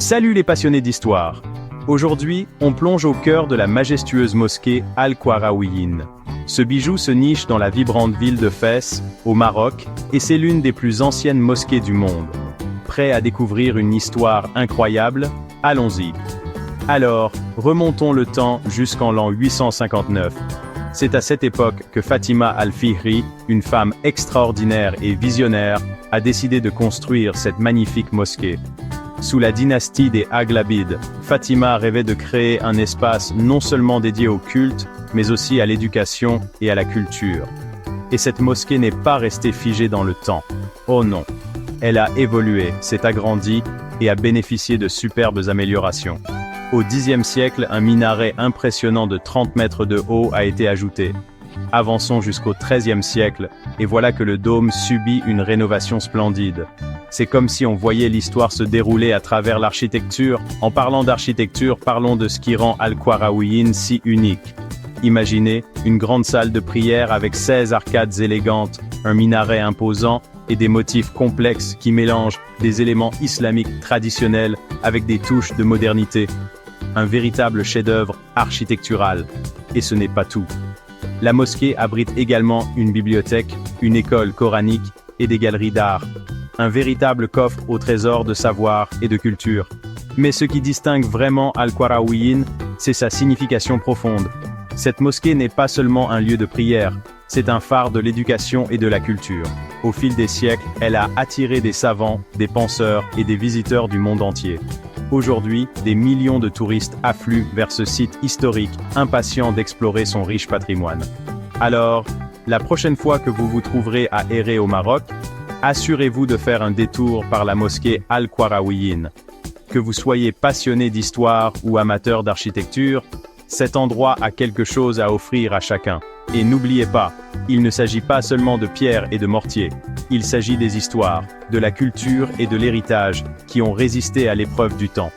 Salut les passionnés d'histoire. Aujourd'hui, on plonge au cœur de la majestueuse mosquée Al-Qarawiyyin. Ce bijou se niche dans la vibrante ville de Fès, au Maroc, et c'est l'une des plus anciennes mosquées du monde. Prêt à découvrir une histoire incroyable? Allons-y. Alors, remontons le temps jusqu'en l'an 859. C'est à cette époque que Fatima al-Fihri, une femme extraordinaire et visionnaire, a décidé de construire cette magnifique mosquée. Sous la dynastie des Aghlabides, Fatima rêvait de créer un espace non seulement dédié au culte, mais aussi à l'éducation et à la culture. Et cette mosquée n'est pas restée figée dans le temps. Oh non! Elle a évolué, s'est agrandie et a bénéficié de superbes améliorations. Au Xe siècle, un minaret impressionnant de 30 mètres de haut a été ajouté. Avançons jusqu'au XIIIe siècle, et voilà que le dôme subit une rénovation splendide. C'est comme si on voyait l'histoire se dérouler à travers l'architecture. En parlant d'architecture, parlons de ce qui rend Al-Qarawiyyin si unique. Imaginez une grande salle de prière avec 16 arcades élégantes, un minaret imposant et des motifs complexes qui mélangent des éléments islamiques traditionnels avec des touches de modernité. Un véritable chef-d'œuvre architectural. Et ce n'est pas tout. La mosquée abrite également une bibliothèque, une école coranique et des galeries d'art. Un véritable coffre au trésor de savoir et de culture. Mais ce qui distingue vraiment Al-Qarawiyyin, c'est sa signification profonde. Cette mosquée n'est pas seulement un lieu de prière, c'est un phare de l'éducation et de la culture. Au fil des siècles, elle a attiré des savants, des penseurs et des visiteurs du monde entier. Aujourd'hui, des millions de touristes affluent vers ce site historique, impatients d'explorer son riche patrimoine. Alors, la prochaine fois que vous vous trouverez à errer au Maroc, assurez-vous de faire un détour par la mosquée Al-Qarawiyyin. Que vous soyez passionné d'histoire ou amateur d'architecture, cet endroit a quelque chose à offrir à chacun. Et n'oubliez pas, il ne s'agit pas seulement de pierres et de mortier. Il s'agit des histoires, de la culture et de l'héritage qui ont résisté à l'épreuve du temps.